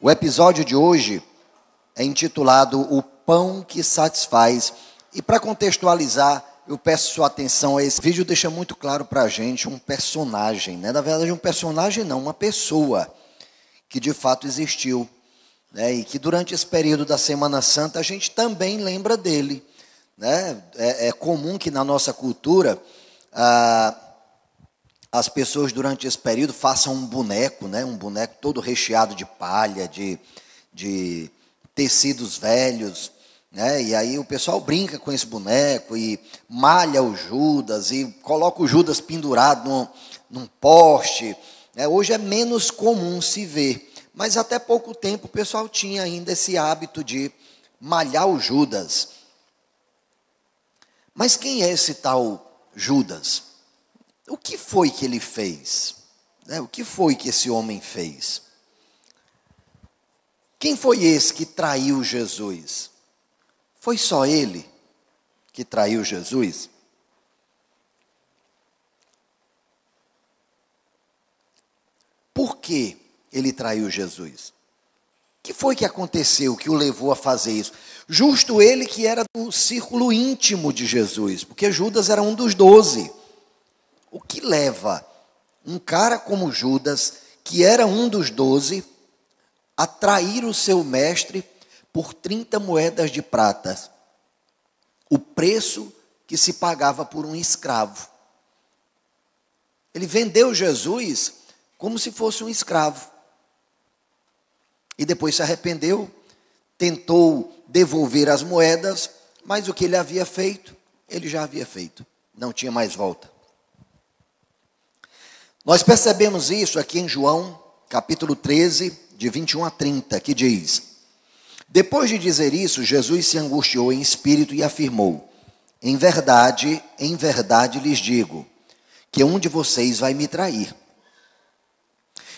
O episódio de hoje é intitulado O Pão que Satisfaz. E para contextualizar, eu peço sua atenção a esse vídeo, deixa muito claro para a gente um personagem, né? Na verdade, um personagem não, uma pessoa que de fato existiu, né? E que durante esse período da Semana Santa a gente também lembra dele, né? É comum que na nossa cultura as pessoas durante esse período façam um boneco, né? Um boneco todo recheado de palha, de tecidos velhos, né? E aí o pessoal brinca com esse boneco e malha o Judas e coloca o Judas pendurado num poste, né? Hoje é menos comum se ver, mas até pouco tempo o pessoal tinha ainda esse hábito de malhar o Judas. Mas quem é esse tal Judas? O que foi que ele fez? O que foi que esse homem fez? Quem foi esse que traiu Jesus? Foi só ele que traiu Jesus? Por que ele traiu Jesus? O que foi que aconteceu que o levou a fazer isso? Justo ele que era do círculo íntimo de Jesus, porque Judas era um dos 12. O que leva um cara como Judas, que era um dos 12, a trair o seu mestre por 30 moedas de prata? O preço que se pagava por um escravo. Ele vendeu Jesus como se fosse um escravo. E depois se arrependeu, tentou devolver as moedas, mas o que ele havia feito, ele já havia feito. Não tinha mais volta. Nós percebemos isso aqui em João, capítulo 13, de 21 a 30, que diz: Depois de dizer isso, Jesus se angustiou em espírito e afirmou: em verdade lhes digo, que um de vocês vai me trair.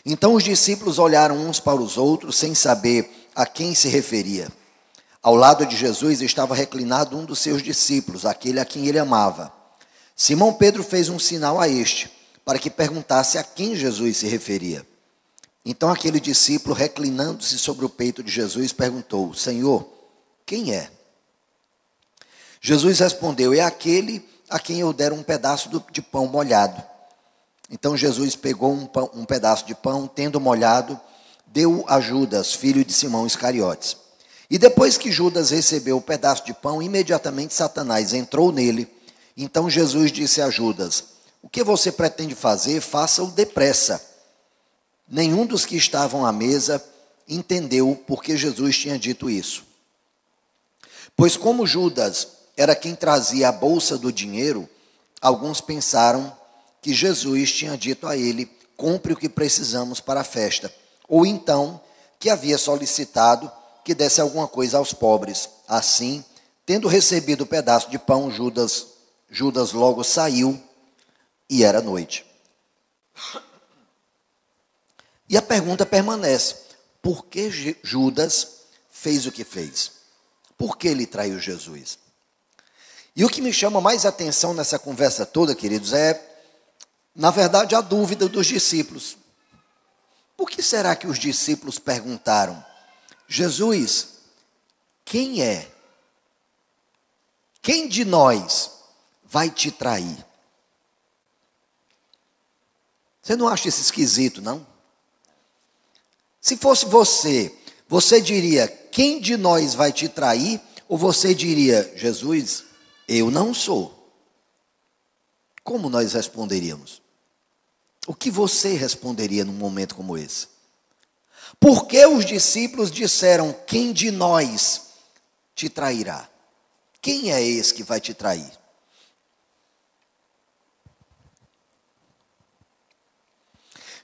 Então os discípulos olharam uns para os outros, sem saber a quem se referia. Ao lado de Jesus estava reclinado um dos seus discípulos, aquele a quem ele amava. Simão Pedro fez um sinal a este, para que perguntasse a quem Jesus se referia. Então aquele discípulo, reclinando-se sobre o peito de Jesus, perguntou: Senhor, quem é? Jesus respondeu: é aquele a quem eu der um pedaço de pão molhado. Então Jesus pegou um pedaço de pão, tendo molhado, deu a Judas, filho de Simão Iscariotes. E depois que Judas recebeu o pedaço de pão, imediatamente Satanás entrou nele. Então Jesus disse a Judas: o que você pretende fazer, faça-o depressa. Nenhum dos que estavam à mesa entendeu por que Jesus tinha dito isso. Pois como Judas era quem trazia a bolsa do dinheiro, alguns pensaram que Jesus tinha dito a ele: compre o que precisamos para a festa. Ou então, que havia solicitado que desse alguma coisa aos pobres. Assim, tendo recebido o pedaço de pão, Judas logo saiu. E era noite. E a pergunta permanece: por que Judas fez o que fez? Por que ele traiu Jesus? E o que me chama mais atenção nessa conversa toda, queridos, é, na verdade, a dúvida dos discípulos. Por que será que os discípulos perguntaram: Jesus, quem é? Quem de nós vai te trair? Você não acha isso esquisito, não? Se fosse você diria: quem de nós vai te trair? Ou você diria: Jesus, eu não sou. Como nós responderíamos? O que você responderia num momento como esse? Por que os discípulos disseram: quem de nós te trairá? Quem é esse que vai te trair?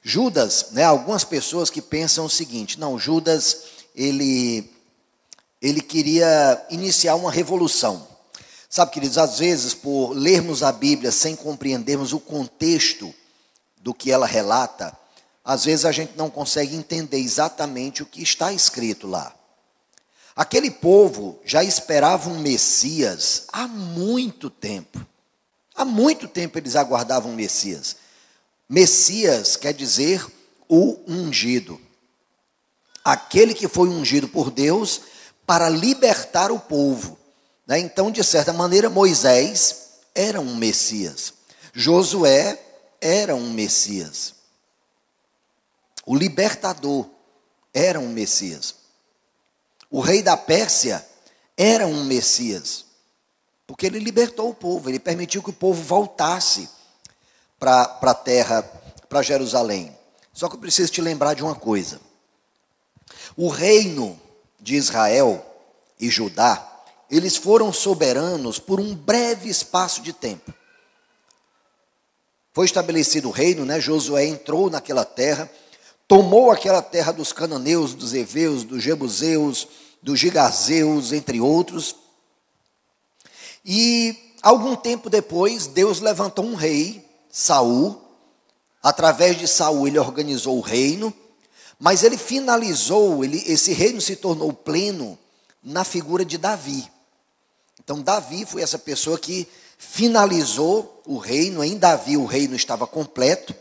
Judas, né, algumas pessoas que pensam o seguinte: não, Judas, ele queria iniciar uma revolução. Sabe, queridos, às vezes, por lermos a Bíblia sem compreendermos o contexto do que ela relata, às vezes a gente não consegue entender exatamente o que está escrito lá. Aquele povo já esperava um Messias há muito tempo. Há muito tempo eles aguardavam um Messias. Messias quer dizer o ungido. aquele que foi ungido por Deus para libertar o povo. Então, de certa maneira, Moisés era um Messias. Josué era um Messias. O libertador era um Messias. O rei da Pérsia era um Messias. Porque ele libertou o povo, ele permitiu que o povo voltasse para a terra, para Jerusalém. Só que eu preciso te lembrar de uma coisa. O reino de Israel e Judá, eles foram soberanos por um breve espaço de tempo. Foi estabelecido o reino, Josué entrou naquela terra, tomou aquela terra dos cananeus, dos heveus, dos jebuseus, dos gigazeus, entre outros. E algum tempo depois, Deus levantou um rei, Saul. Através de Saul ele organizou o reino, mas ele finalizou, esse reino se tornou pleno na figura de Davi. Então Davi foi essa pessoa que finalizou o reino. Em Davi o reino estava completo,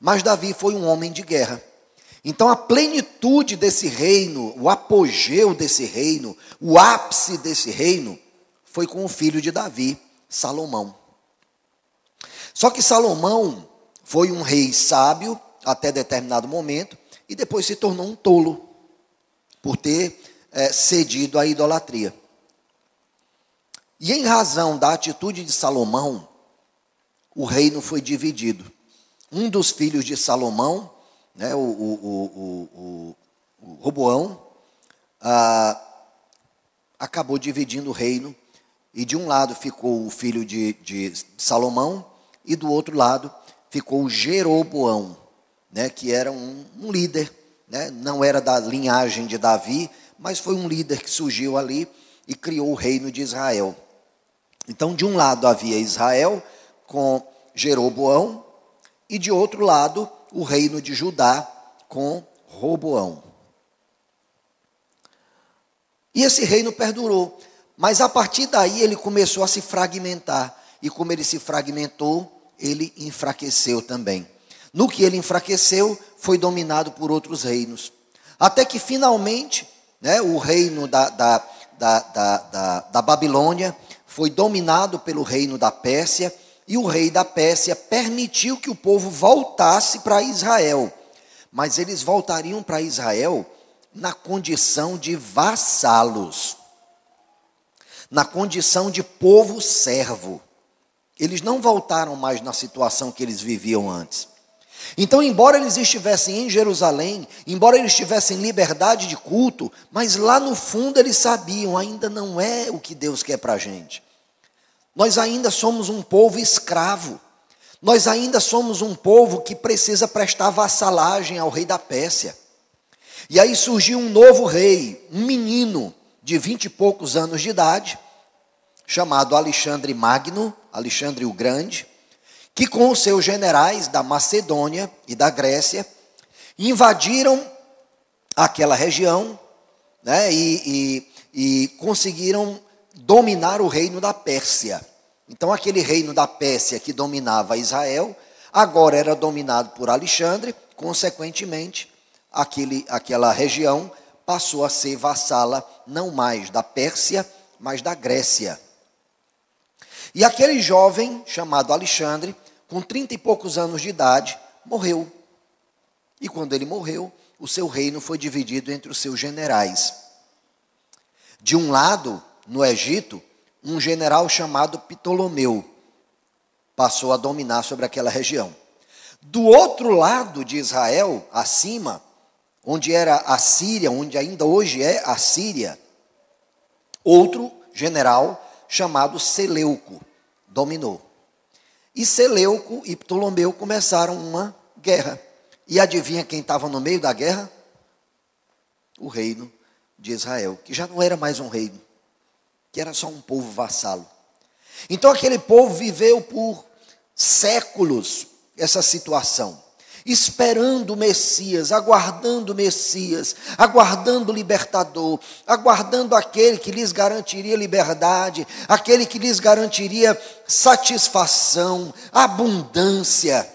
mas Davi foi um homem de guerra. Então a plenitude desse reino, o apogeu desse reino, o ápice desse reino, foi com o filho de Davi, Salomão. Só que Salomão foi um rei sábio até determinado momento e depois se tornou um tolo por ter cedido à idolatria. E em razão da atitude de Salomão, o reino foi dividido. Um dos filhos de Salomão, o Roboão, acabou dividindo o reino, e de um lado ficou o filho de Salomão, e do outro lado ficou o Jeroboão, que era um líder, não era da linhagem de Davi, mas foi um líder que surgiu ali e criou o reino de Israel. Então, de um lado havia Israel com Jeroboão, e de outro lado o reino de Judá com Roboão. E esse reino perdurou, mas a partir daí ele começou a se fragmentar, e como ele se fragmentou, ele enfraqueceu também. No que ele enfraqueceu, foi dominado por outros reinos. Até que finalmente, o reino da Babilônia foi dominado pelo reino da Pérsia, e o rei da Pérsia permitiu que o povo voltasse para Israel. Mas eles voltariam para Israel na condição de vassalos, na condição de povo servo. Eles não voltaram mais na situação que eles viviam antes. Então, embora eles estivessem em Jerusalém, embora eles tivessem liberdade de culto, mas lá no fundo eles sabiam, ainda não é o que Deus quer para a gente. Nós ainda somos um povo escravo. Nós ainda somos um povo que precisa prestar vassalagem ao rei da Pérsia. E aí surgiu um novo rei, um menino de 20 e poucos anos de idade, chamado Alexandre Magno, Alexandre o Grande, que com os seus generais da Macedônia e da Grécia, invadiram aquela região, e conseguiram dominar o reino da Pérsia. Então aquele reino da Pérsia que dominava Israel, agora era dominado por Alexandre, consequentemente, aquela região passou a ser vassala não mais da Pérsia, mas da Grécia. E aquele jovem chamado Alexandre, com 30 e poucos anos de idade, morreu. E quando ele morreu, o seu reino foi dividido entre os seus generais. De um lado, no Egito, um general chamado Ptolomeu passou a dominar sobre aquela região. Do outro lado de Israel, acima, onde era a Síria, onde ainda hoje é a Síria, outro general chamado Seleuco dominou. E Seleuco e Ptolomeu começaram uma guerra. E adivinha quem estava no meio da guerra? O reino de Israel, que já não era mais um reino, que era só um povo vassalo. Então aquele povo viveu por séculos essa situação, esperando o Messias, aguardando o libertador, aguardando aquele que lhes garantiria liberdade, aquele que lhes garantiria satisfação, abundância.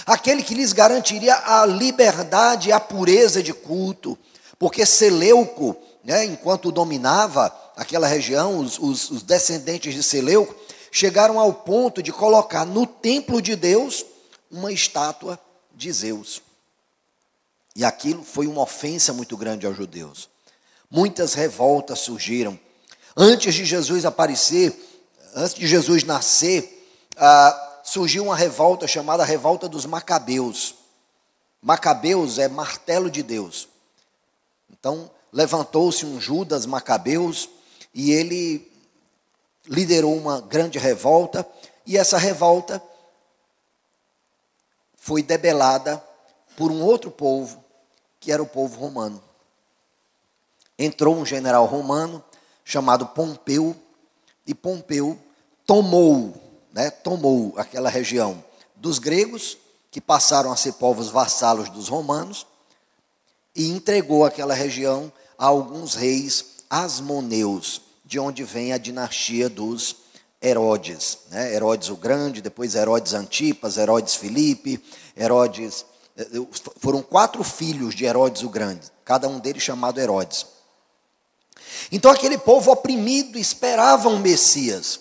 aquele que lhes garantiria a liberdade e a pureza de culto, porque Seleuco, né, enquanto dominava aquela região, os descendentes de Seleuco, chegaram ao ponto de colocar no templo de Deus uma estátua de Zeus. E aquilo foi uma ofensa muito grande aos judeus. Muitas revoltas surgiram. Antes de Jesus aparecer, antes de Jesus nascer, surgiu uma revolta chamada Revolta dos Macabeus. Macabeus é martelo de Deus. Então, levantou-se um Judas Macabeus e ele liderou uma grande revolta, e essa revolta foi debelada por um outro povo, que era o povo romano. Entrou um general romano chamado Pompeu, e Pompeu tomou aquela região dos gregos, que passaram a ser povos vassalos dos romanos, e entregou aquela região a alguns reis asmoneus, de onde vem a dinastia dos Herodes, né? Herodes o Grande, depois Herodes Antipas, Herodes Filipe, Herodes... Foram 4 filhos de Herodes o Grande, cada um deles chamado Herodes. Então aquele povo oprimido esperava um Messias.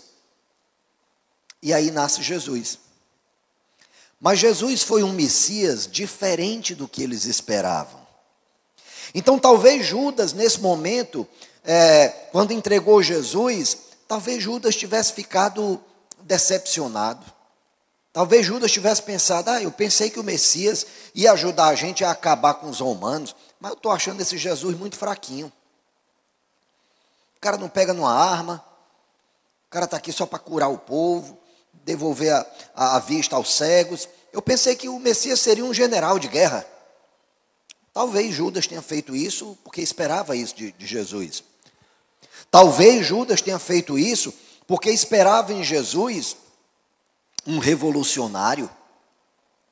E aí nasce Jesus. Mas Jesus foi um Messias diferente do que eles esperavam. Então talvez Judas, nesse momento, quando entregou Jesus, talvez Judas tivesse ficado decepcionado. Talvez Judas tivesse pensado, eu pensei que o Messias ia ajudar a gente a acabar com os romanos, mas eu estou achando esse Jesus muito fraquinho. O cara não pega numa arma, o cara está aqui só para curar o povo, devolver a vista aos cegos. Eu pensei que o Messias seria um general de guerra. Talvez Judas tenha feito isso porque esperava isso de Jesus. Talvez Judas tenha feito isso porque esperava em Jesus um revolucionário.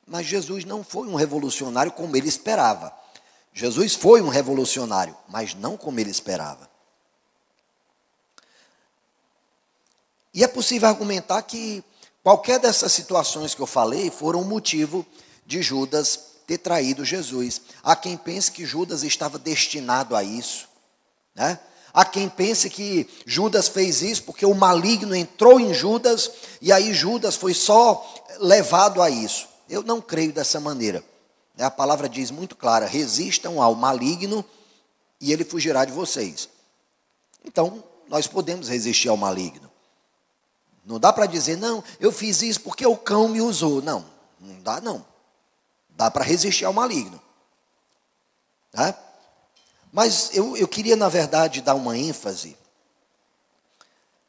Mas Jesus não foi um revolucionário como ele esperava. Jesus foi um revolucionário, mas não como ele esperava. E é possível argumentar que qualquer dessas situações que eu falei foram o motivo de Judas ter traído Jesus. Há quem pense que Judas estava destinado a isso, né? Há quem pense que Judas fez isso porque o maligno entrou em Judas e aí Judas foi só levado a isso. Eu não creio dessa maneira. A palavra diz muito clara: resistam ao maligno e ele fugirá de vocês. Então, nós podemos resistir ao maligno. Não dá para dizer, não, eu fiz isso porque o cão me usou. Não, não dá não. Dá para resistir ao maligno. Tá? Mas eu queria, na verdade, dar uma ênfase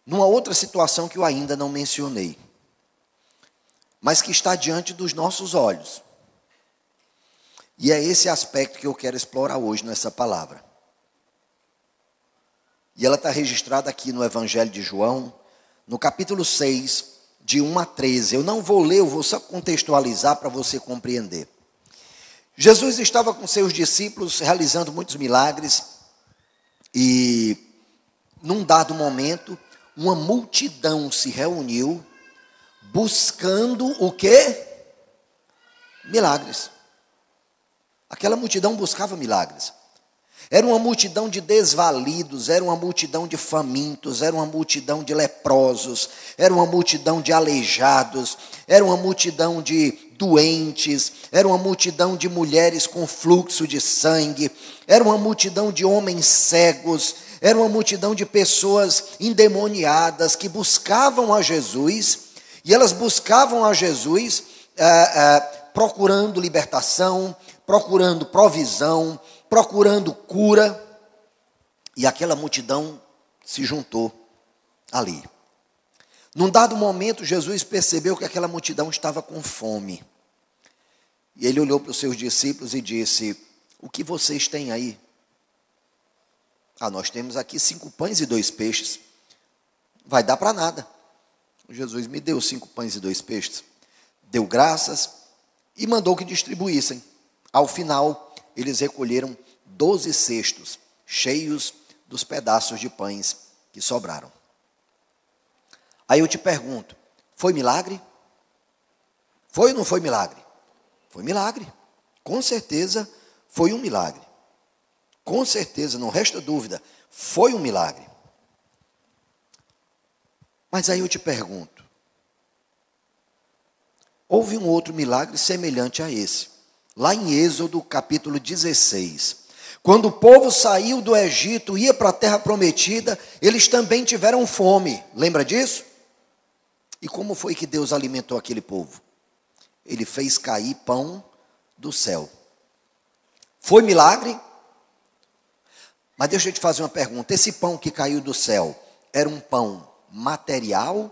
numa outra situação que eu ainda não mencionei, mas que está diante dos nossos olhos. E é esse aspecto que eu quero explorar hoje nessa palavra. E ela está registrada aqui no Evangelho de João, no capítulo 6, de 1 a 13. Eu não vou ler, eu vou só contextualizar para você compreender. Jesus estava com seus discípulos realizando muitos milagres e, num dado momento, uma multidão se reuniu buscando o quê? Milagres. Aquela multidão buscava milagres. Era uma multidão de desvalidos, era uma multidão de famintos, era uma multidão de leprosos, era uma multidão de aleijados, era uma multidão de doentes, era uma multidão de mulheres com fluxo de sangue, era uma multidão de homens cegos, era uma multidão de pessoas endemoniadas que buscavam a Jesus, e elas buscavam a Jesus procurando libertação, procurando provisão, procurando cura, e aquela multidão se juntou ali. Num dado momento, Jesus percebeu que aquela multidão estava com fome. E ele olhou para os seus discípulos e disse: o que vocês têm aí? Nós temos aqui 5 pães e 2 peixes. Vai dar para nada. Jesus me deu 5 pães e 2 peixes. Deu graças e mandou que distribuíssem. Ao final, eles recolheram 12 cestos cheios dos pedaços de pães que sobraram. Aí eu te pergunto, foi milagre? Foi ou não foi milagre? Foi milagre. Com certeza foi um milagre. Com certeza, não resta dúvida, foi um milagre. Mas aí eu te pergunto, houve um outro milagre semelhante a esse. Lá em Êxodo, capítulo 16. Quando o povo saiu do Egito, ia para a terra prometida, eles também tiveram fome. Lembra disso? E como foi que Deus alimentou aquele povo? Ele fez cair pão do céu. Foi milagre? Mas deixa eu te fazer uma pergunta. Esse pão que caiu do céu, era um pão material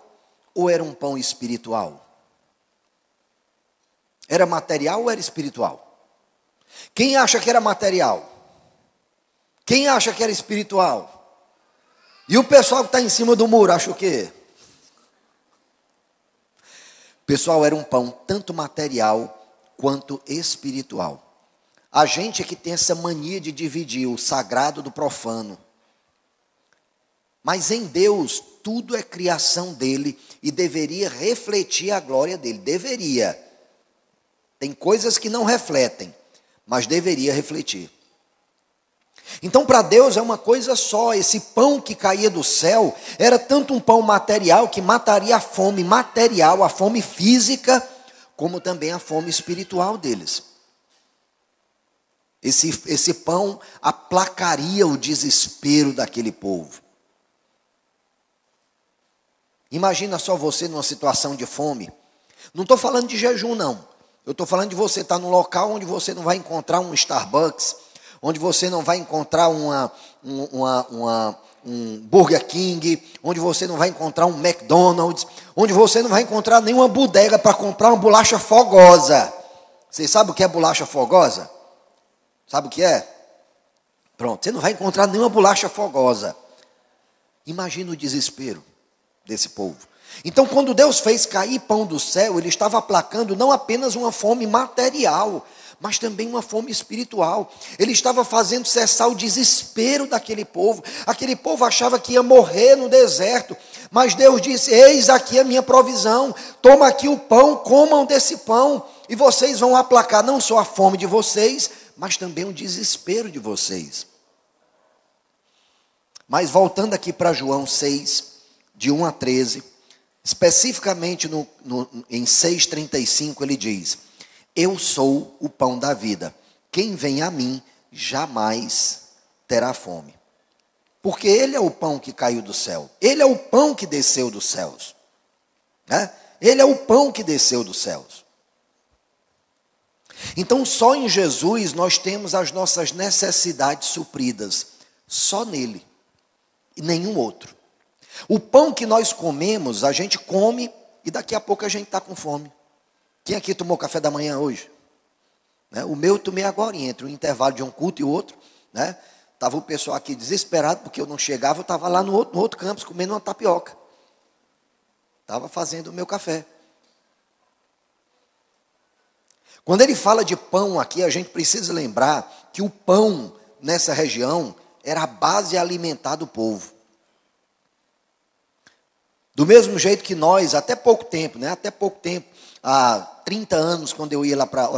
ou era um pão espiritual? Era material ou era espiritual? Quem acha que era material? Quem acha que era espiritual? E o pessoal que está em cima do muro, acha o quê? Pessoal, era um pão tanto material quanto espiritual. A gente é que tem essa mania de dividir o sagrado do profano. Mas em Deus, tudo é criação dele e deveria refletir a glória dele. Deveria. Tem coisas que não refletem, mas deveria refletir. Então, para Deus é uma coisa só. Esse pão que caía do céu era tanto um pão material que mataria a fome material, a fome física, como também a fome espiritual deles. Esse pão aplacaria o desespero daquele povo. Imagina só você numa situação de fome. Não estou falando de jejum, não. Eu estou falando de você estar num local onde você não vai encontrar um Starbucks, onde você não vai encontrar um Burger King, onde você não vai encontrar um McDonald's, onde você não vai encontrar nenhuma bodega para comprar uma bolacha fogosa. Vocês sabem o que é bolacha fogosa? Sabe o que é? Pronto, você não vai encontrar nenhuma bolacha fogosa. Imagina o desespero desse povo. Então, quando Deus fez cair pão do céu, Ele estava aplacando não apenas uma fome material, mas também uma fome espiritual. Ele estava fazendo cessar o desespero daquele povo. Aquele povo achava que ia morrer no deserto, mas Deus disse: eis aqui a minha provisão, toma aqui o pão, comam desse pão, e vocês vão aplacar não só a fome de vocês, mas também o desespero de vocês. Mas voltando aqui para João 6, de 1 a 13, especificamente em 6,35, ele diz: eu sou o pão da vida, quem vem a mim jamais terá fome. Porque Ele é o pão que caiu do céu, Ele é o pão que desceu dos céus, né? Ele é o pão que desceu dos céus. Então só em Jesus nós temos as nossas necessidades supridas, só nele, e nenhum outro. O pão que nós comemos, a gente come e daqui a pouco a gente está com fome. Quem aqui tomou café da manhã hoje? Né? O meu eu tomei agora, entre um intervalo de um culto e outro. Né? Estava o pessoal aqui desesperado porque eu não chegava, eu estava lá no outro campus comendo uma tapioca. Estava fazendo o meu café. Quando ele fala de pão aqui, a gente precisa lembrar que o pão nessa região era a base alimentar do povo. Do mesmo jeito que nós, até pouco tempo, há 30 anos, quando eu ia lá para,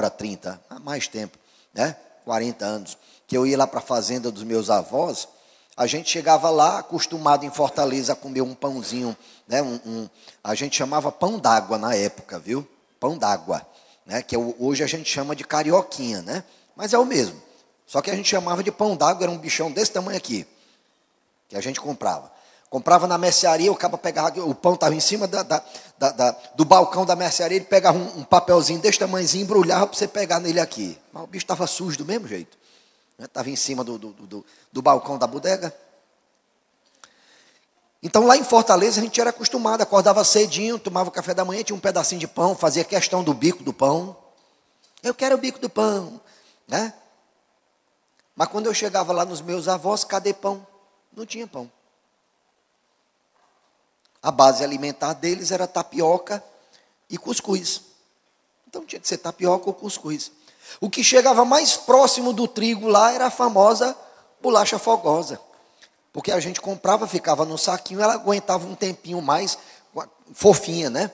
há mais tempo, né? 40 anos, que eu ia lá para a fazenda dos meus avós, a gente chegava lá, acostumado em Fortaleza a comer um pãozinho, né? A gente chamava pão d'água na época, viu? Pão d'água, né? Que hoje a gente chama de carioquinha, né? Mas é o mesmo. Só que a gente chamava de pão d'água, era um bichão desse tamanho aqui, que a gente comprava. Comprava na mercearia, o cara pegava, o pão estava em cima do balcão da mercearia, ele pegava um papelzinho desse tamanhozinho, embrulhava para você pegar nele aqui. Mas o bicho estava sujo do mesmo jeito. Estava em cima do balcão da bodega. Então lá em Fortaleza a gente era acostumado, acordava cedinho, tomava o café da manhã, tinha um pedacinho de pão, fazia questão do bico do pão. Eu quero o bico do pão, né? Mas quando eu chegava lá nos meus avós, cadê pão? Não tinha pão. A base alimentar deles era tapioca e cuscuz. Então tinha que ser tapioca ou cuscuz. O que chegava mais próximo do trigo lá era a famosa bolacha fogosa. Porque a gente comprava, ficava no saquinho, ela aguentava um tempinho mais, fofinha, né?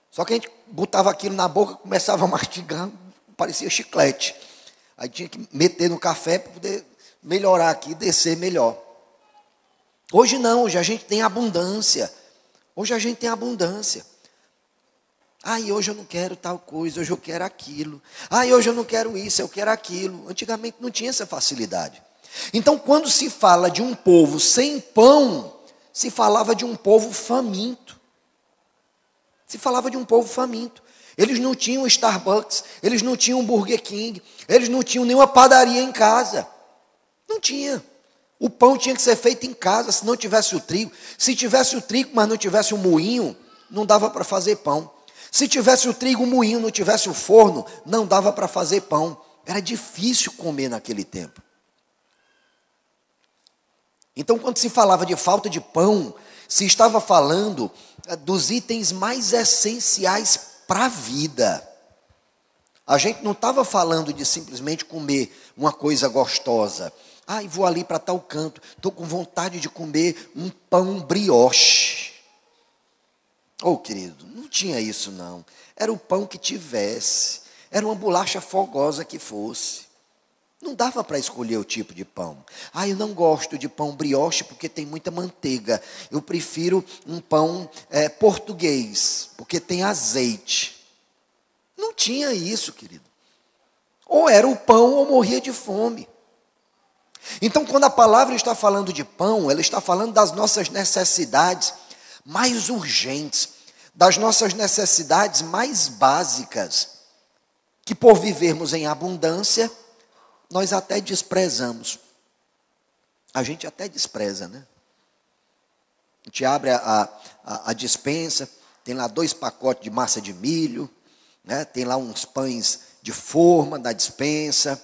Só que a gente botava aquilo na boca, começava a mastigar, parecia chiclete. Aí tinha que meter no café para poder melhorar aqui, descer melhor. Hoje não, hoje a gente tem abundância. Hoje a gente tem abundância. Ai, hoje eu não quero tal coisa, hoje eu quero aquilo. Ai, hoje eu não quero isso, eu quero aquilo. Antigamente não tinha essa facilidade. Então, quando se fala de um povo sem pão, se falava de um povo faminto. Se falava de um povo faminto. Eles não tinham Starbucks, eles não tinham Burger King, eles não tinham nenhuma padaria em casa. Não tinha. O pão tinha que ser feito em casa, se não tivesse o trigo. Se tivesse o trigo, mas não tivesse o moinho, não dava para fazer pão. Se tivesse o trigo, o moinho, não tivesse o forno, não dava para fazer pão. Era difícil comer naquele tempo. Então, quando se falava de falta de pão, se estava falando dos itens mais essenciais para a vida. A gente não estava falando de simplesmente comer uma coisa gostosa. Ai, vou ali para tal canto, estou com vontade de comer um pão brioche. Oh, querido, não tinha isso não. Era o pão que tivesse. Era uma bolacha fogosa que fosse. Não dava para escolher o tipo de pão. Ah, eu não gosto de pão brioche porque tem muita manteiga. Eu prefiro um pão português, porque tem azeite. Não tinha isso, querido. Ou era o pão ou morria de fome. Então, quando a palavra está falando de pão, ela está falando das nossas necessidades mais urgentes, das nossas necessidades mais básicas, que por vivermos em abundância, nós até desprezamos. A gente até despreza, né? A gente abre a despensa, tem lá 2 pacotes de massa de milho, né? Tem lá uns pães de forma da despensa,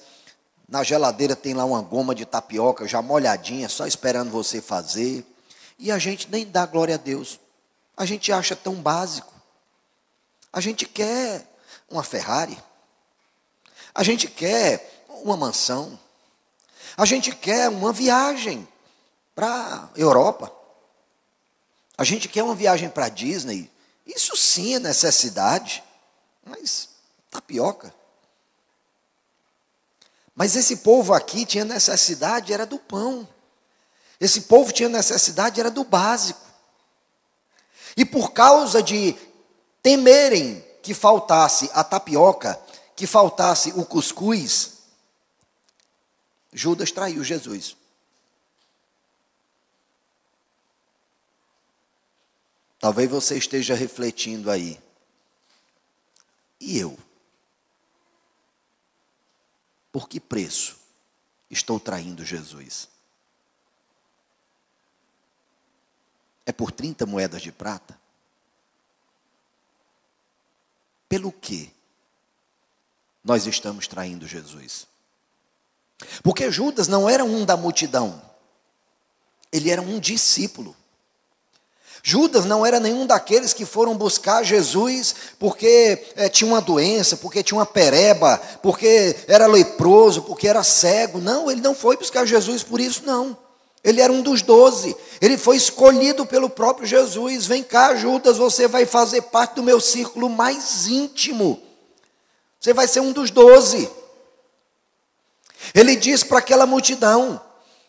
na geladeira tem lá uma goma de tapioca já molhadinha, só esperando você fazer. E a gente nem dá glória a Deus. A gente acha tão básico. A gente quer uma Ferrari. A gente quer uma mansão. A gente quer uma viagem para a Europa. A gente quer uma viagem para a Disney. Isso sim é necessidade. Mas tapioca. Mas esse povo aqui tinha necessidade, era do pão. Esse povo tinha necessidade, era do básico. E por causa de temerem que faltasse a tapioca, que faltasse o cuscuz, Judas traiu Jesus. Talvez você esteja refletindo aí. E eu? Por que preço estou traindo Jesus? É por 30 moedas de prata? Pelo que nós estamos traindo Jesus? Porque Judas não era um da multidão. Ele era um discípulo. Judas não era nenhum daqueles que foram buscar Jesus porque tinha uma doença, porque tinha uma pereba, porque era leproso, porque era cego. Não, ele não foi buscar Jesus por isso, não. Ele era um dos 12. Ele foi escolhido pelo próprio Jesus. Vem cá, Judas, você vai fazer parte do meu círculo mais íntimo. Você vai ser um dos 12. Ele diz para aquela multidão,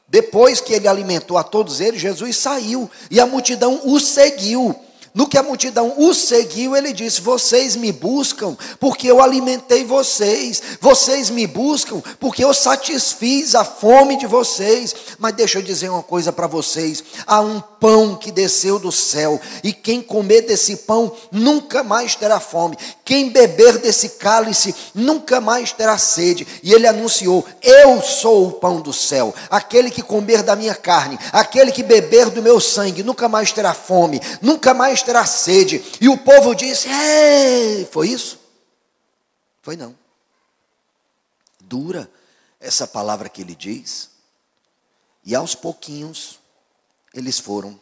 depois que ele alimentou a todos eles, Jesus saiu e a multidão o seguiu. No que a multidão o seguiu, ele disse: vocês me buscam porque eu alimentei vocês. Vocês me buscam porque eu satisfiz a fome de vocês. Mas deixa eu dizer uma coisa para vocês. Há um pão que desceu do céu. E quem comer desse pão nunca mais terá fome. Quem beber desse cálice nunca mais terá sede. E ele anunciou: eu sou o pão do céu. Aquele que comer da minha carne, aquele que beber do meu sangue, nunca mais terá fome. Nunca mais terá sede. E o povo disse: ei, foi isso? Foi não. Dura essa palavra que ele diz. E aos pouquinhos eles foram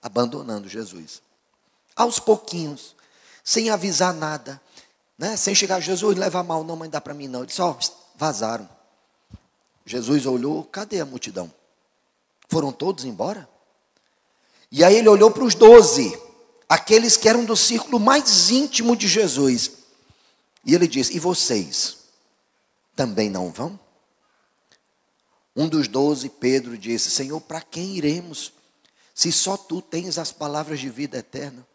abandonando Jesus. Aos pouquinhos, sem avisar nada, né? Sem chegar: Jesus, leva mal, não, mas dá para mim não. Eles só vazaram. Jesus olhou: cadê a multidão? Foram todos embora? E aí ele olhou para os 12, aqueles que eram do círculo mais íntimo de Jesus. E ele diz: e vocês também não vão? Um dos 12, Pedro, disse: Senhor, para quem iremos, se só tu tens as palavras de vida eterna?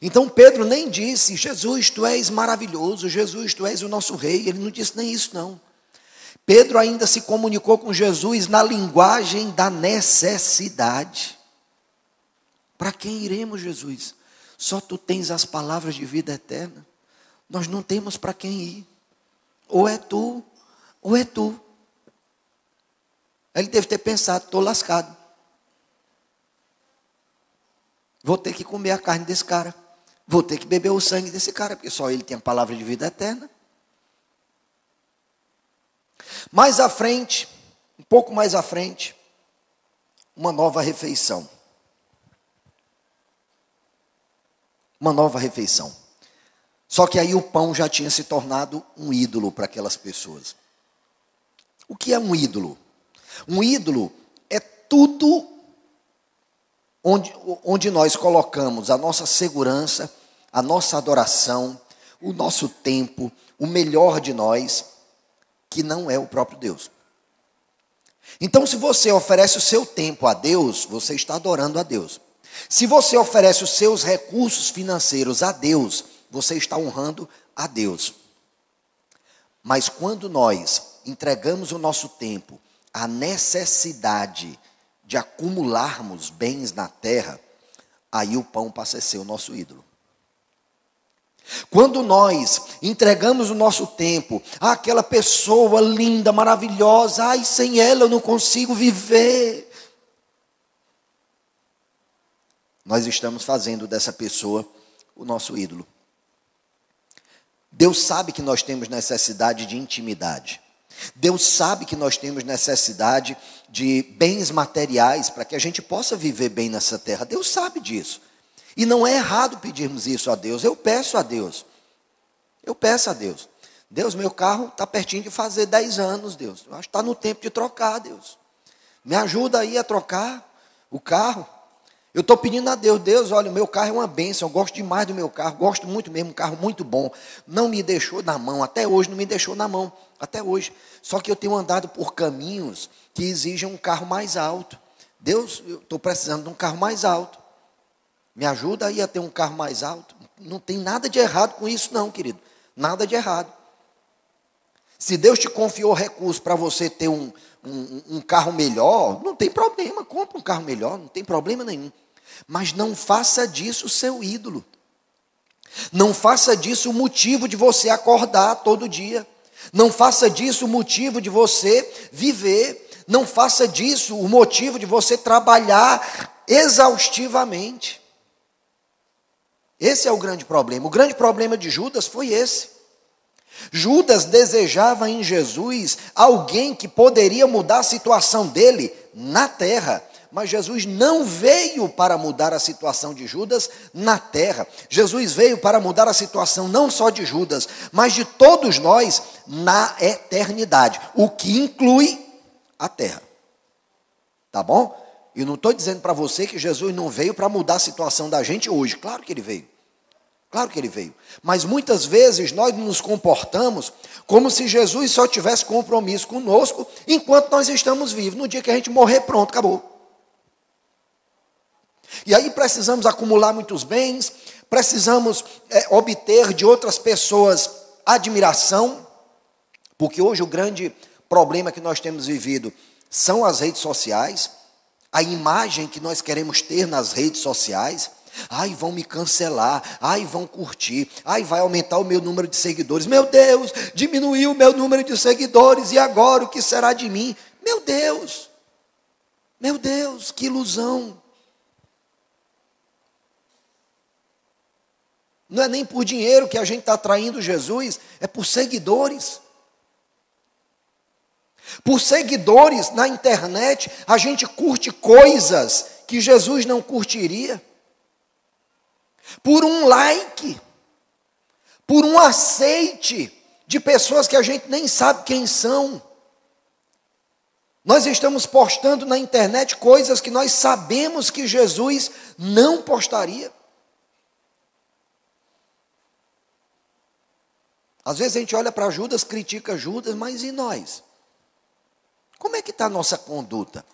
Então Pedro nem disse: Jesus, tu és maravilhoso, Jesus, tu és o nosso rei. Ele não disse nem isso, não. Pedro ainda se comunicou com Jesus na linguagem da necessidade. Para quem iremos, Jesus? Só tu tens as palavras de vida eterna. Nós não temos para quem ir. Ou é tu, ou é tu. Ele deve ter pensado: estou lascado. Vou ter que comer a carne desse cara. Vou ter que beber o sangue desse cara, porque só ele tem a palavra de vida eterna. Mais à frente, um pouco mais à frente, uma nova refeição. Uma nova refeição. Só que aí o pão já tinha se tornado um ídolo para aquelas pessoas. O que é um ídolo? Um ídolo é tudo onde nós colocamos a nossa segurança, a nossa adoração, o nosso tempo, o melhor de nós, que não é o próprio Deus. Então, se você oferece o seu tempo a Deus, você está adorando a Deus. Se você oferece os seus recursos financeiros a Deus, você está honrando a Deus. Mas quando nós entregamos o nosso tempo à necessidade de acumularmos bens na terra, aí o pão passa a ser o nosso ídolo. Quando nós entregamos o nosso tempo àquela pessoa linda, maravilhosa, ai, sem ela eu não consigo viver, nós estamos fazendo dessa pessoa o nosso ídolo. Deus sabe que nós temos necessidade de intimidade. Deus sabe que nós temos necessidade de bens materiais para que a gente possa viver bem nessa terra. Deus sabe disso. E não é errado pedirmos isso a Deus. Eu peço a Deus. Eu peço a Deus. Deus, meu carro está pertinho de fazer 10 anos, Deus. Eu acho que está no tempo de trocar, Deus. Me ajuda aí a trocar o carro. Eu estou pedindo a Deus: Deus, olha, o meu carro é uma bênção, eu gosto demais do meu carro, gosto muito mesmo, um carro muito bom. Não me deixou na mão, até hoje não me deixou na mão, até hoje. Só que eu tenho andado por caminhos que exigem um carro mais alto. Deus, eu estou precisando de um carro mais alto. Me ajuda aí a ter um carro mais alto. Não tem nada de errado com isso não, querido. Nada de errado. Se Deus te confiou recursos para você ter um carro melhor, não tem problema, compra um carro melhor, não tem problema nenhum. Mas não faça disso o seu ídolo. Não faça disso o motivo de você acordar todo dia. Não faça disso o motivo de você viver. Não faça disso o motivo de você trabalhar exaustivamente. Esse é o grande problema. O grande problema de Judas foi esse. Judas desejava em Jesus alguém que poderia mudar a situação dele na terra. Mas Jesus não veio para mudar a situação de Judas na terra. Jesus veio para mudar a situação não só de Judas, mas de todos nós na eternidade. O que inclui a terra. Tá bom? Eu não estou dizendo para você que Jesus não veio para mudar a situação da gente hoje. Claro que ele veio. Claro que ele veio. Mas muitas vezes nós nos comportamos como se Jesus só tivesse compromisso conosco enquanto nós estamos vivos. No dia que a gente morrer, pronto, acabou. E aí precisamos acumular muitos bens, precisamos obter de outras pessoas admiração, porque hoje o grande problema que nós temos vivido são as redes sociais, a imagem que nós queremos ter nas redes sociais. Ai, vão me cancelar, ai, vão curtir, ai, vai aumentar o meu número de seguidores. Meu Deus, diminuiu o meu número de seguidores, e agora o que será de mim? Meu Deus, que ilusão. Não é nem por dinheiro que a gente está atraindo Jesus, é por seguidores. Por seguidores na internet, a gente curte coisas que Jesus não curtiria. Por um like, por um aceite de pessoas que a gente nem sabe quem são. Nós estamos postando na internet coisas que nós sabemos que Jesus não postaria. Às vezes a gente olha para Judas, critica Judas, mas e nós? Como é que está a nossa conduta?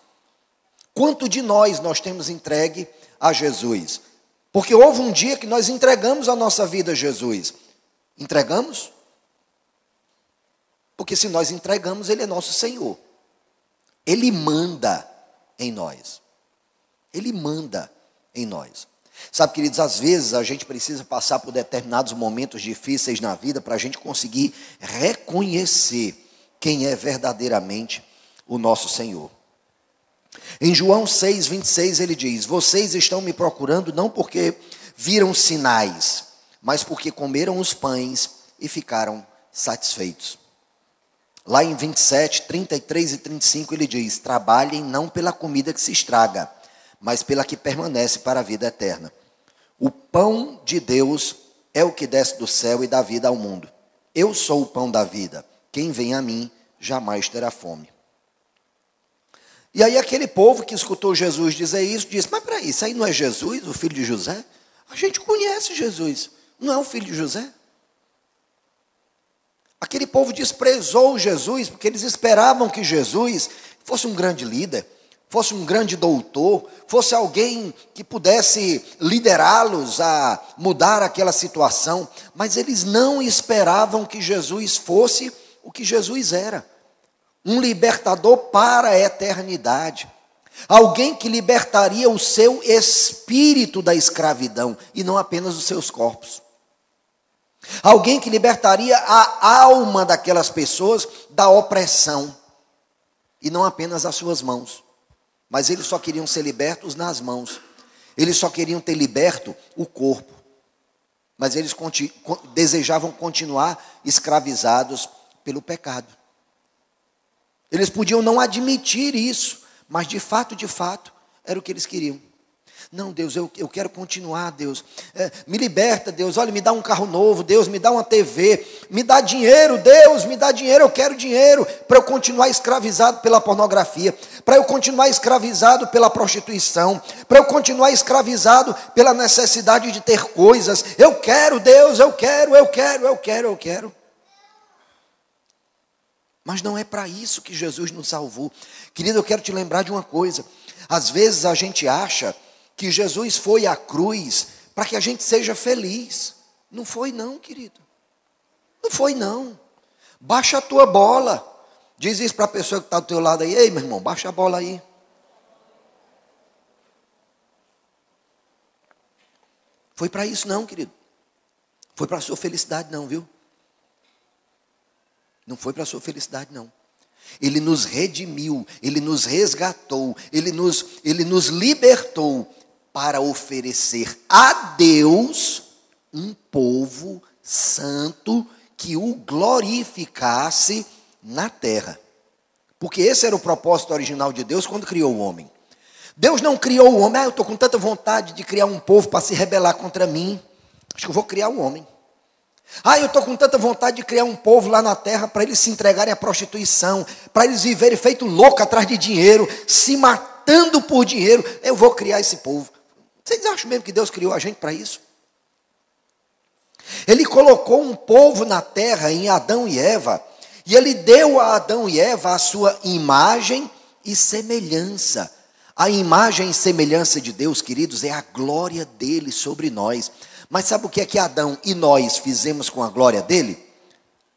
Quanto de nós temos entregue a Jesus? Porque houve um dia que nós entregamos a nossa vida a Jesus. Entregamos? Porque se nós entregamos, Ele é nosso Senhor. Ele manda em nós. Ele manda em nós. Sabe, queridos, às vezes a gente precisa passar por determinados momentos difíceis na vida para a gente conseguir reconhecer quem é verdadeiramente o nosso Senhor. Em João 6:26 ele diz: vocês estão me procurando não porque viram sinais, mas porque comeram os pães e ficaram satisfeitos. Lá em 27, 33 e 35 ele diz: trabalhem não pela comida que se estraga, mas pela que permanece para a vida eterna. O pão de Deus é o que desce do céu e dá vida ao mundo. Eu sou o pão da vida. Quem vem a mim jamais terá fome. E aí aquele povo que escutou Jesus dizer isso, disse: mas peraí, isso aí não é Jesus, o filho de José? A gente conhece Jesus, não é o filho de José? Aquele povo desprezou Jesus, porque eles esperavam que Jesus fosse um grande líder, fosse um grande doutor, fosse alguém que pudesse liderá-los a mudar aquela situação, mas eles não esperavam que Jesus fosse o que Jesus era. Um libertador para a eternidade. Alguém que libertaria o seu espírito da escravidão e não apenas os seus corpos. Alguém que libertaria a alma daquelas pessoas da opressão e não apenas as suas mãos. Mas eles só queriam ser libertos nas mãos. Eles só queriam ter liberto o corpo. Mas eles desejavam continuar escravizados pelo pecado. Eles podiam não admitir isso, mas de fato, era o que eles queriam. Não, Deus, eu quero continuar, Deus. Me liberta, Deus. Olha, me dá um carro novo, Deus, me dá uma TV. Me dá dinheiro, Deus, me dá dinheiro. Eu quero dinheiro para eu continuar escravizado pela pornografia, para eu continuar escravizado pela prostituição, para eu continuar escravizado pela necessidade de ter coisas. Eu quero, Deus, eu quero. Mas não é para isso que Jesus nos salvou. Querido, eu quero te lembrar de uma coisa. Às vezes a gente acha que Jesus foi à cruz para que a gente seja feliz. Não foi não, querido. Não foi não. Baixa a tua bola. Diz isso para a pessoa que está do teu lado aí. Ei, meu irmão, baixa a bola aí. Foi para isso não, querido. Foi para a sua felicidade não, viu? Não foi para a sua felicidade, não. Ele nos redimiu, Ele nos resgatou, Ele nos libertou para oferecer a Deus um povo santo que o glorificasse na terra. Porque esse era o propósito original de Deus quando criou o homem. Deus não criou o homem: eu estou com tanta vontade de criar um povo para se rebelar contra mim, acho que eu vou criar um homem. Eu estou com tanta vontade de criar um povo lá na terra para eles se entregarem à prostituição, para eles viverem feito louco atrás de dinheiro, se matando por dinheiro. Eu vou criar esse povo. Vocês acham mesmo que Deus criou a gente para isso? Ele colocou um povo na terra em Adão e Eva, e Ele deu a Adão e Eva a sua imagem e semelhança. A imagem e semelhança de Deus, queridos, é a glória dele sobre nós. Mas sabe o que é que Adão e nós fizemos com a glória dele?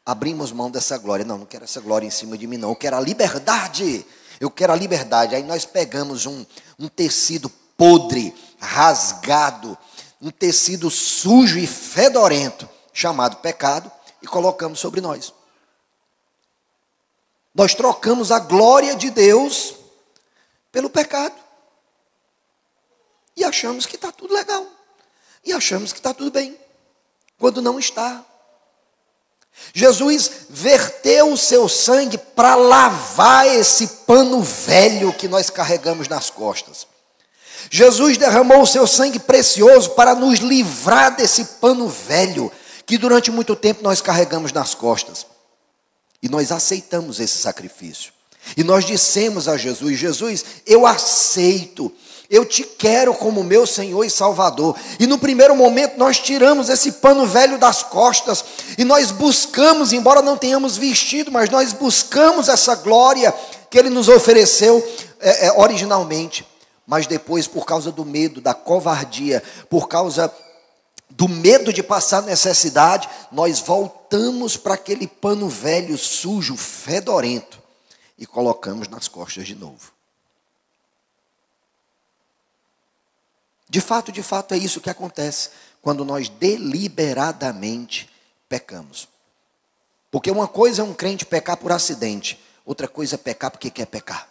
Abrimos mão dessa glória. Não quero essa glória em cima de mim, não. Eu quero a liberdade. Eu quero a liberdade. Aí nós pegamos um tecido podre, rasgado, um tecido sujo e fedorento, chamado pecado, e colocamos sobre nós. Nós trocamos a glória de Deus pelo pecado. E achamos que está tudo legal. E achamos que está tudo bem, quando não está. Jesus verteu o seu sangue para lavar esse pano velho que nós carregamos nas costas. Jesus derramou o seu sangue precioso para nos livrar desse pano velho que durante muito tempo nós carregamos nas costas. E nós aceitamos esse sacrifício. E nós dissemos a Jesus: Jesus, eu aceito, eu te quero como meu Senhor e Salvador. E no primeiro momento nós tiramos esse pano velho das costas e nós buscamos, embora não tenhamos vestido, mas nós buscamos essa glória que Ele nos ofereceu originalmente. Mas depois, por causa do medo, da covardia, por causa do medo de passar necessidade, nós voltamos para aquele pano velho, sujo, fedorento e colocamos nas costas de novo. De fato é isso que acontece quando nós deliberadamente pecamos. Porque uma coisa é um crente pecar por acidente, outra coisa é pecar porque quer pecar.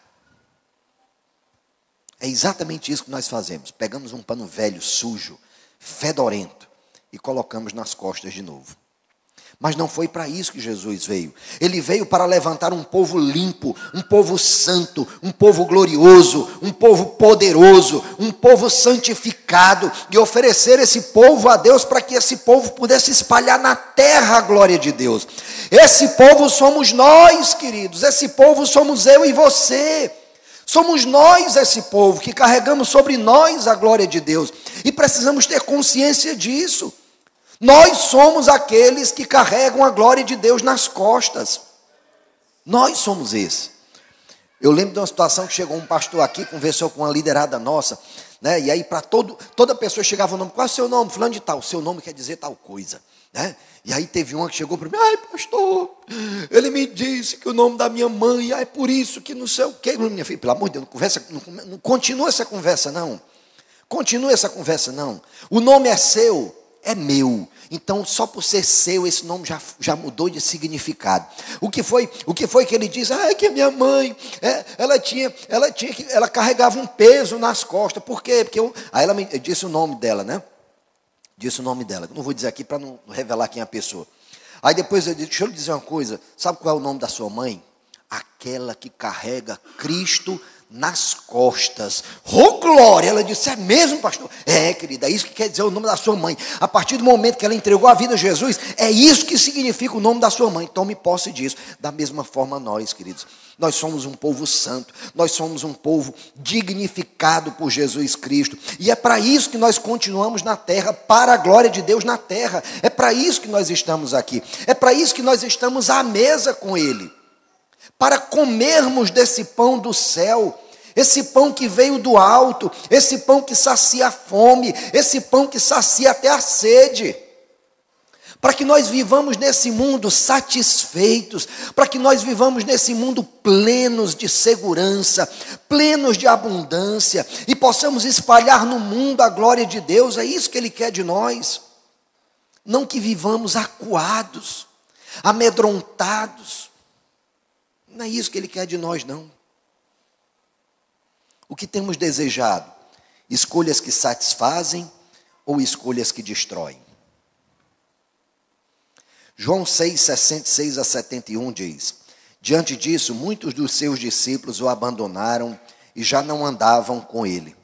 É exatamente isso que nós fazemos. Pegamos um pano velho, sujo, fedorento e colocamos nas costas de novo. Mas não foi para isso que Jesus veio. Ele veio para levantar um povo limpo, um povo santo, um povo glorioso, um povo poderoso, um povo santificado, e oferecer esse povo a Deus para que esse povo pudesse espalhar na terra a glória de Deus. Esse povo somos nós, queridos. Esse povo somos eu e você. Somos nós esse povo que carregamos sobre nós a glória de Deus. E precisamos ter consciência disso. Nós somos aqueles que carregam a glória de Deus nas costas. Nós somos esse. Eu lembro de uma situação que chegou um pastor aqui, conversou com uma liderada nossa, né? E aí para toda pessoa chegava o nome: qual é o seu nome? Fulano de tal. Seu nome quer dizer tal coisa, né? E aí teve uma que chegou para mim: ai pastor, ele me disse que o nome da minha mãe é por isso que não sei o quê. Minha filha, pelo amor de Deus, não continua essa conversa não. Continua essa conversa não. O nome é seu, é meu. Então, só por ser seu, esse nome já mudou de significado. O que foi que ele disse? Ah, é que a minha mãe, ela carregava um peso nas costas. Por quê? Aí ela me disse o nome dela, né? Disse o nome dela. Não vou dizer aqui para não revelar quem é a pessoa. Aí depois eu disse: deixa eu lhe dizer uma coisa. Sabe qual é o nome da sua mãe? Aquela que carrega Cristo nas costas. Oh, glória! Ela disse: é mesmo, pastor? É, querida, é isso que quer dizer o nome da sua mãe. A partir do momento que ela entregou a vida a Jesus, é isso que significa o nome da sua mãe. Tome posse disso. Da mesma forma nós, queridos. Nós somos um povo santo. Nós somos um povo dignificado por Jesus Cristo. E é para isso que nós continuamos na terra, para a glória de Deus na terra. É para isso que nós estamos aqui. É para isso que nós estamos à mesa com Ele. Para comermos desse pão do céu, esse pão que veio do alto, esse pão que sacia a fome, esse pão que sacia até a sede, para que nós vivamos nesse mundo satisfeitos, para que nós vivamos nesse mundo plenos de segurança, plenos de abundância, e possamos espalhar no mundo a glória de Deus. É isso que Ele quer de nós, não que vivamos acuados, amedrontados. Não é isso que Ele quer de nós, não. O que temos desejado? Escolhas que satisfazem ou escolhas que destroem? João 6, 66 a 71 diz: diante disso, muitos dos seus discípulos o abandonaram e já não andavam com ele.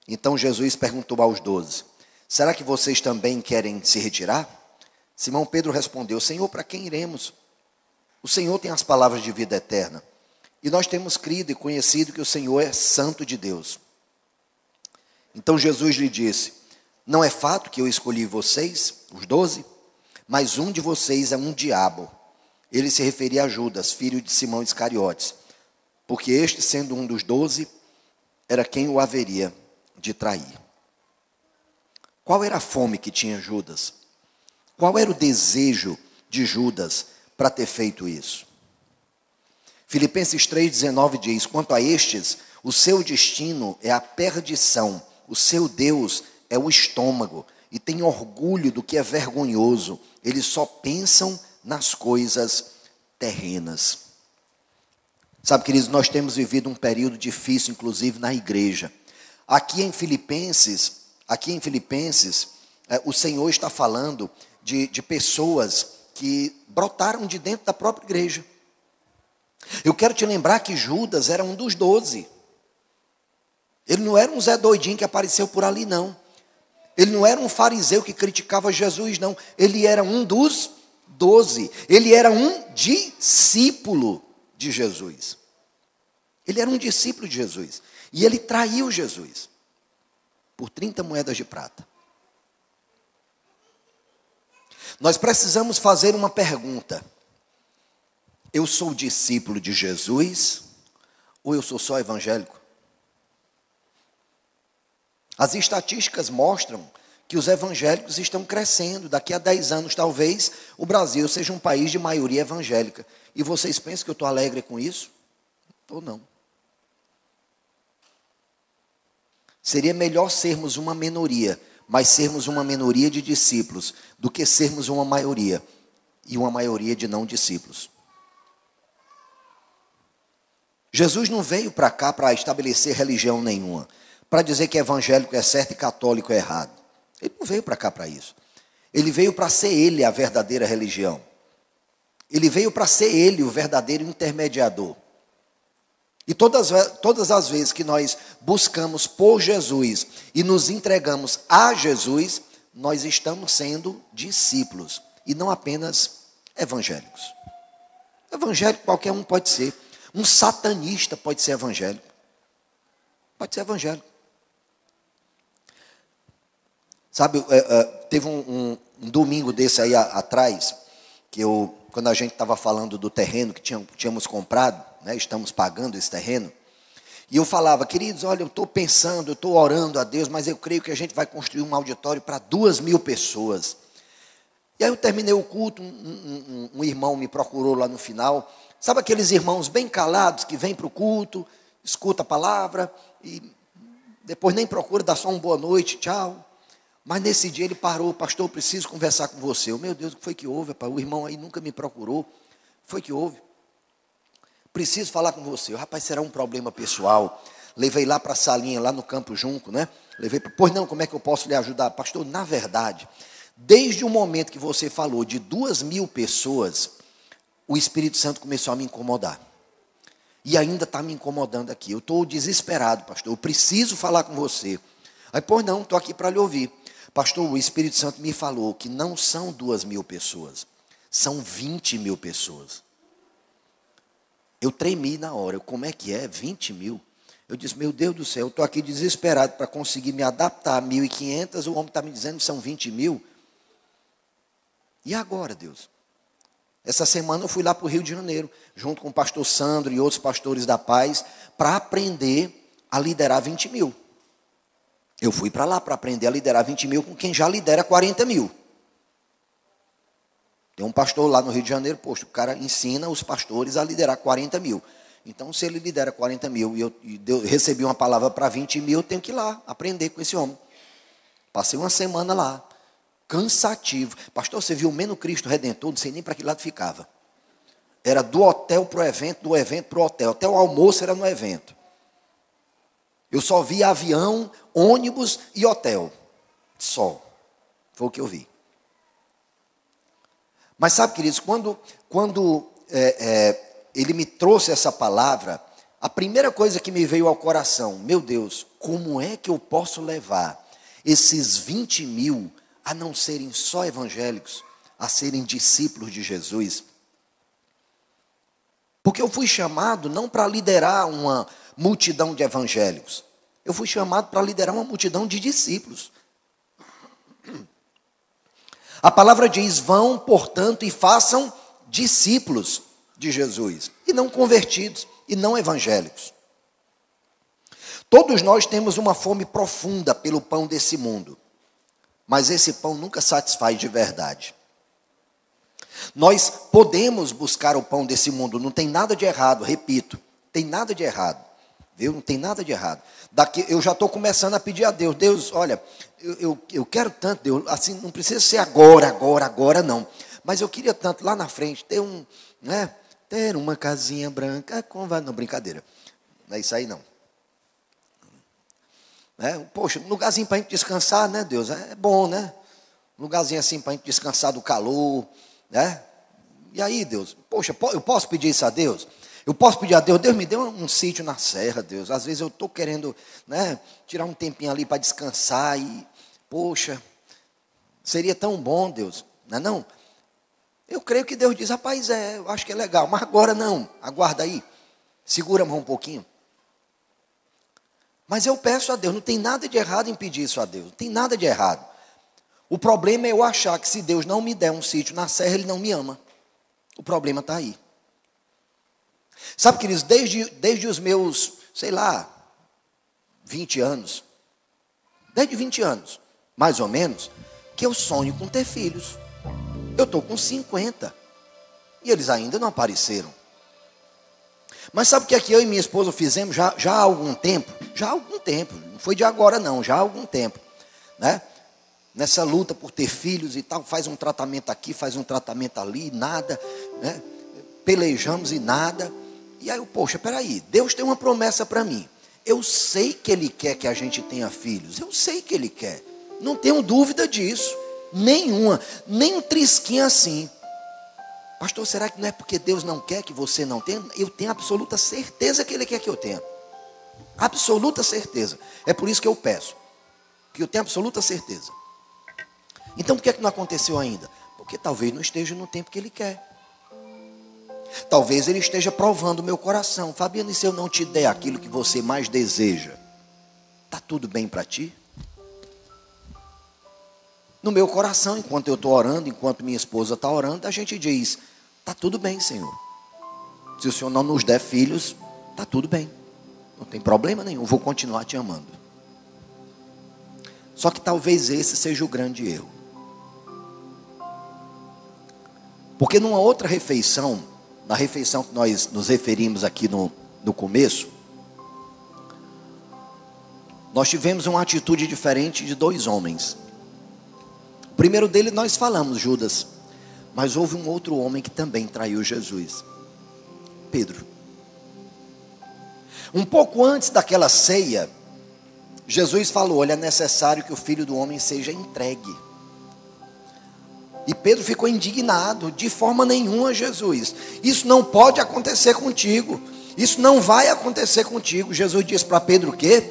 Então Jesus perguntou aos 12: será que vocês também querem se retirar? Simão Pedro respondeu: Senhor, para quem iremos? O Senhor tem as palavras de vida eterna. E nós temos crido e conhecido que o Senhor é santo de Deus. Então Jesus lhe disse: não é fato que eu escolhi vocês, os 12, mas um de vocês é um diabo. Ele se referia a Judas, filho de Simão Iscariotes, porque este, sendo um dos 12, era quem o haveria de trair. Qual era a fome que tinha Judas? Qual era o desejo de Judas para ter feito isso? Filipenses 3,19 diz: quanto a estes, o seu destino é a perdição, o seu Deus é o estômago, e tem orgulho do que é vergonhoso, eles só pensam nas coisas terrenas. Sabe, queridos, nós temos vivido um período difícil, inclusive na igreja. Aqui em Filipenses, o Senhor está falando de pessoas que brotaram de dentro da própria igreja. Eu quero te lembrar que Judas era um dos 12. Ele não era um Zé doidinho que apareceu por ali, não. Ele não era um fariseu que criticava Jesus, não. Ele era um dos 12. Ele era um discípulo de Jesus. Ele era um discípulo de Jesus. E ele traiu Jesus por 30 moedas de prata. Nós precisamos fazer uma pergunta. Eu sou discípulo de Jesus ou eu sou só evangélico? As estatísticas mostram que os evangélicos estão crescendo. Daqui a 10 anos, talvez, o Brasil seja um país de maioria evangélica. E vocês pensam que eu estou alegre com isso? Ou não? Seria melhor sermos uma minoria, mas sermos uma minoria de discípulos, do que sermos uma maioria, e uma maioria de não discípulos. Jesus não veio para cá para estabelecer religião nenhuma, para dizer que evangélico é certo e católico é errado. Ele não veio para cá para isso. Ele veio para ser ele a verdadeira religião. Ele veio para ser ele o verdadeiro intermediador. E todas as vezes que nós buscamos por Jesus e nos entregamos a Jesus, nós estamos sendo discípulos e não apenas evangélicos. Evangélico qualquer um pode ser. Um satanista pode ser evangélico. Pode ser evangélico. Sabe, teve um domingo desse aí atrás, que quando a gente estava falando do terreno que tínhamos comprado, né, estamos pagando esse terreno, e eu falava, queridos, olha, eu estou pensando, eu estou orando a Deus, mas eu creio que a gente vai construir um auditório para 2.000 pessoas. E aí eu terminei o culto, um irmão me procurou lá no final, sabe aqueles irmãos bem calados que vêm para o culto, escuta a palavra, e depois nem procura, dá só uma boa noite, tchau. Mas nesse dia ele parou, pastor, eu preciso conversar com você. Meu Deus, o que foi que houve? Rapaz? O irmão aí nunca me procurou. O que foi que houve? Preciso falar com você. Rapaz, será um problema pessoal. Levei lá para a salinha, lá no Campo Junco, né? Pois não, como é que eu posso lhe ajudar? Pastor, na verdade, desde o momento que você falou de 2.000 pessoas, o Espírito Santo começou a me incomodar. E ainda está me incomodando aqui. Eu estou desesperado, pastor. Eu preciso falar com você. Aí, pois não, estou aqui para lhe ouvir. Pastor, o Espírito Santo me falou que não são 2.000 pessoas, são 20.000 pessoas. Eu tremi na hora. Como é que é? 20.000? Eu disse, meu Deus do céu, eu estou aqui desesperado para conseguir me adaptar a 1.500, o homem está me dizendo que são 20.000. E agora, Deus? Essa semana eu fui lá para o Rio de Janeiro, junto com o pastor Sandro e outros pastores da paz, para aprender a liderar 20.000. Eu fui para lá para aprender a liderar 20.000 com quem já lidera 40.000. Tem um pastor lá no Rio de Janeiro, poxa, o cara ensina os pastores a liderar 40.000. Então, se ele lidera 40.000 e eu recebi uma palavra para 20.000, eu tenho que ir lá aprender com esse homem. Passei uma semana lá, cansativo. Pastor, você viu o Meno Cristo Redentor? Não sei nem para que lado ficava. Era do hotel para o evento, do evento para o hotel. Até o almoço era no evento. Eu só vi avião, ônibus e hotel. Só. Foi o que eu vi. Mas sabe, queridos, quando ele me trouxe essa palavra, a primeira coisa que me veio ao coração, meu Deus, como é que eu posso levar esses 20.000 a não serem só evangélicos, a serem discípulos de Jesus? Porque eu fui chamado não para liderar uma multidão de evangélicos. Eu fui chamado para liderar uma multidão de discípulos. A palavra diz, vão, portanto, e façam discípulos de Jesus. E não convertidos, e não evangélicos. Todos nós temos uma fome profunda pelo pão desse mundo. Mas esse pão nunca satisfaz de verdade. Nós podemos buscar o pão desse mundo, não tem nada de errado, repito, tem nada de errado, viu? Não tem nada de errado. Daqui, eu já estou começando a pedir a Deus, Deus, olha, eu quero tanto, Deus, assim, não precisa ser agora não, mas eu queria tanto lá na frente ter uma casinha branca com... Não, brincadeira, não é isso aí não. Poxa, um lugarzinho para a gente descansar, né, Deus, é bom, né? Um lugarzinho assim para a gente descansar do calor, né? E aí, Deus, poxa, eu posso pedir isso a Deus? Eu posso pedir a Deus, Deus me deu um sítio na serra, Deus. Às vezes eu estou querendo, né, tirar um tempinho ali para descansar e, poxa, seria tão bom, Deus, não é não? Eu creio que Deus diz, rapaz, eu acho que é legal, mas agora não, aguarda aí, segura a mão um pouquinho. Mas eu peço a Deus, não tem nada de errado em pedir isso a Deus, não tem nada de errado. O problema é eu achar que se Deus não me der um sítio na serra, Ele não me ama. O problema está aí. Sabe, queridos, desde os meus, 20 anos, desde 20 anos, mais ou menos, que eu sonho com ter filhos. Eu estou com 50 e eles ainda não apareceram. Mas sabe o que é que eu e minha esposa fizemos já há algum tempo? Já há algum tempo, não foi de agora não, já há algum tempo, né? Nessa luta por ter filhos e tal, faz um tratamento aqui, faz um tratamento ali, nada, né? Pelejamos e nada. E aí, poxa, peraí, Deus tem uma promessa para mim. Eu sei que Ele quer que a gente tenha filhos, eu sei que Ele quer, não tenho dúvida disso, nenhuma, nem um trisquinho assim. Pastor, será que não é porque Deus não quer que você não tenha? Eu tenho absoluta certeza que Ele quer que eu tenha. Absoluta certeza. É por isso que eu peço. Que eu tenho absoluta certeza. Então por que é que não aconteceu ainda? Porque talvez não esteja no tempo que Ele quer. Talvez Ele esteja provando o meu coração. Fabiano, e se eu não te der aquilo que você mais deseja? Está tudo bem para ti? No meu coração, enquanto eu estou orando, enquanto minha esposa está orando, a gente diz, está tudo bem, Senhor. Se o Senhor não nos der filhos, está tudo bem. Não tem problema nenhum, vou continuar te amando. Só que talvez esse seja o grande erro. Porque numa outra refeição, na refeição que nós nos referimos aqui no começo, nós tivemos uma atitude diferente de dois homens. O primeiro dele nós falamos, Judas, mas houve um outro homem que também traiu Jesus, Pedro. Um pouco antes daquela ceia, Jesus falou, olha, é necessário que o Filho do Homem seja entregue. E Pedro ficou indignado, de forma nenhuma, Jesus, isso não pode acontecer contigo, isso não vai acontecer contigo. Jesus disse para Pedro o quê?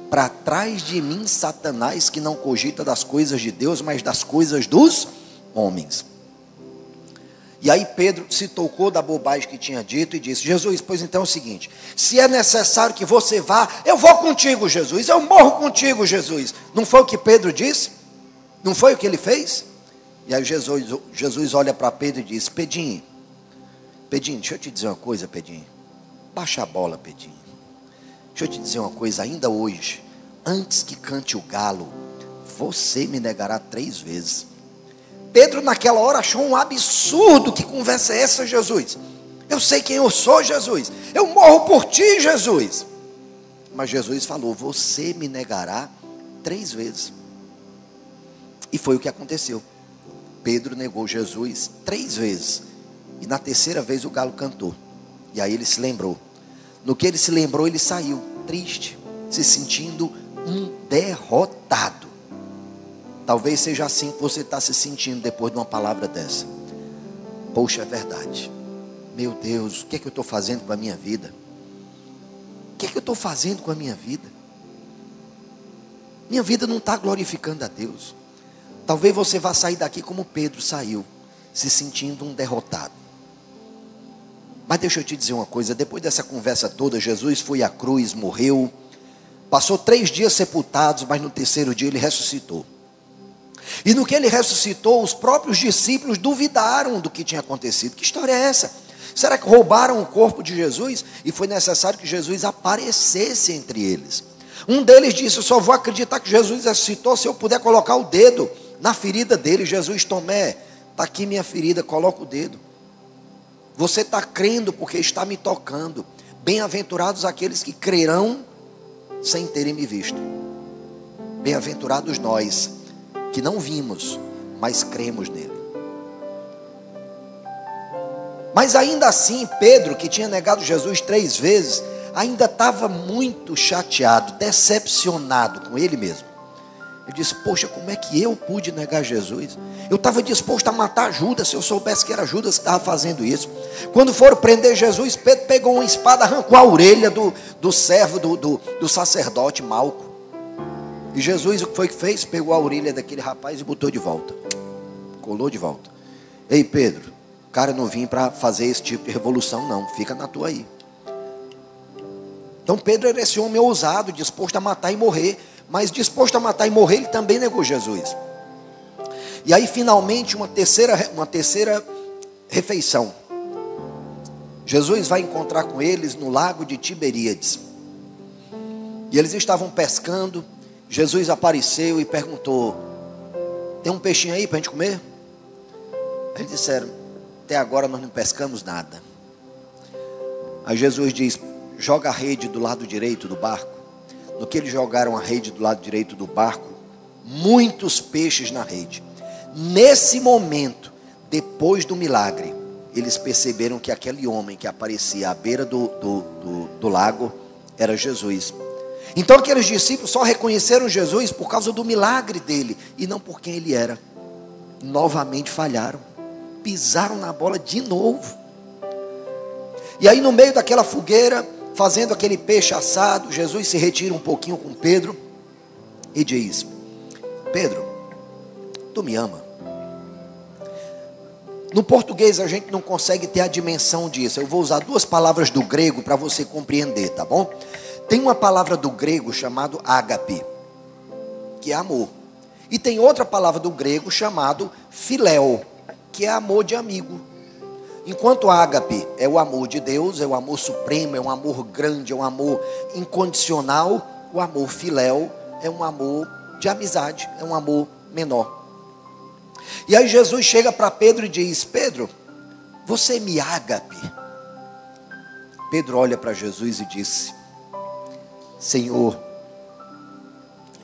Para trás de mim, Satanás, que não cogita das coisas de Deus, mas das coisas dos homens. E aí Pedro se tocou da bobagem que tinha dito e disse, Jesus, pois então é o seguinte, se é necessário que você vá, eu vou contigo, Jesus, eu morro contigo, Jesus. Não foi o que Pedro disse? Não foi o que ele fez? E aí Jesus olha para Pedro e diz, Pedinho, deixa eu te dizer uma coisa, Pedinho, baixa a bola, Pedinho. Deixa eu te dizer uma coisa, ainda hoje, antes que cante o galo, você me negará 3 vezes. Pedro naquela hora achou um absurdo, que conversa é essa, Jesus? Eu sei quem eu sou, Jesus, eu morro por ti, Jesus. Mas Jesus falou, você me negará 3 vezes. E foi o que aconteceu. Pedro negou Jesus 3 vezes, e na 3ª vez o galo cantou, e aí ele se lembrou. No que ele se lembrou, ele saiu triste, se sentindo um derrotado. Talvez seja assim que você está se sentindo depois de uma palavra dessa. Poxa, é verdade. Meu Deus, o que é que eu estou fazendo com a minha vida? O que é que eu estou fazendo com a minha vida? Minha vida não está glorificando a Deus. Talvez você vá sair daqui como Pedro saiu, se sentindo um derrotado. Mas deixa eu te dizer uma coisa, depois dessa conversa toda, Jesus foi à cruz, morreu, passou 3 dias sepultados, mas no 3º dia ele ressuscitou. E no que ele ressuscitou, os próprios discípulos duvidaram do que tinha acontecido. Que história é essa? Será que roubaram o corpo de Jesus? E foi necessário que Jesus aparecesse entre eles. Um deles disse, eu só vou acreditar que Jesus ressuscitou se eu puder colocar o dedo na ferida dele. Jesus, Tomé, está aqui minha ferida, coloca o dedo. Você está crendo porque está me tocando. Bem-aventurados aqueles que crerão sem terem me visto. Bem-aventurados nós, que não vimos, mas cremos nele. Mas ainda assim, Pedro, que tinha negado Jesus 3 vezes, ainda estava muito chateado, decepcionado com ele mesmo. Ele disse, poxa, como é que eu pude negar Jesus? Eu estava disposto a matar Judas, se eu soubesse que era Judas que estava fazendo isso. Quando foram prender Jesus, Pedro pegou uma espada, arrancou a orelha do servo do sacerdote Malco. E Jesus, o que foi que fez? Pegou a orelha daquele rapaz e botou de volta. Colou de volta. Ei, Pedro, cara, não vim para fazer esse tipo de revolução não, fica na tua aí. Então Pedro era esse homem ousado, disposto a matar e morrer. Mas disposto a matar e morrer, ele também negou Jesus. E aí finalmente uma terceira refeição. Jesus vai encontrar com eles no lago de Tiberíades. E eles estavam pescando. Jesus apareceu e perguntou: tem um peixinho aí para a gente comer? Eles disseram: até agora nós não pescamos nada. Aí Jesus diz: joga a rede do lado direito do barco. No que eles jogaram a rede do lado direito do barco, muitos peixes na rede. Nesse momento, depois do milagre, eles perceberam que aquele homem que aparecia à beira do lago era Jesus. Então aqueles discípulos só reconheceram Jesus por causa do milagre dele e não por quem ele era. Novamente falharam, pisaram na bola de novo. E aí no meio daquela fogueira, fazendo aquele peixe assado, Jesus se retira um pouquinho com Pedro e diz: Pedro, tu me ama? No português a gente não consegue ter a dimensão disso. Eu vou usar duas palavras do grego para você compreender, tá bom? Tem uma palavra do grego chamado ágape, que é amor. E tem outra palavra do grego chamado filéu, que é amor de amigo. Enquanto ágape é o amor de Deus, é o amor supremo, é um amor grande, é um amor incondicional, o amor filéu é um amor de amizade, é um amor menor. E aí Jesus chega para Pedro e diz: Pedro, você me ágape? Pedro olha para Jesus e disse: Senhor,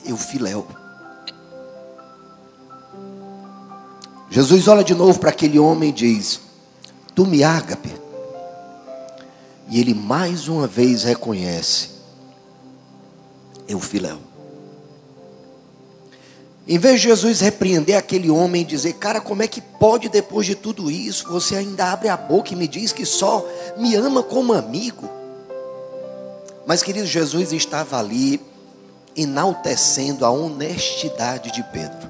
eu filéu. Jesus olha de novo para aquele homem e diz: tu me ágape? E ele mais uma vez reconhece: eu filéu. Em vez de Jesus repreender aquele homem e dizer: cara, como é que pode depois de tudo isso você ainda abre a boca e me diz que só me ama como amigo? Mas querido, Jesus estava ali enaltecendo a honestidade de Pedro.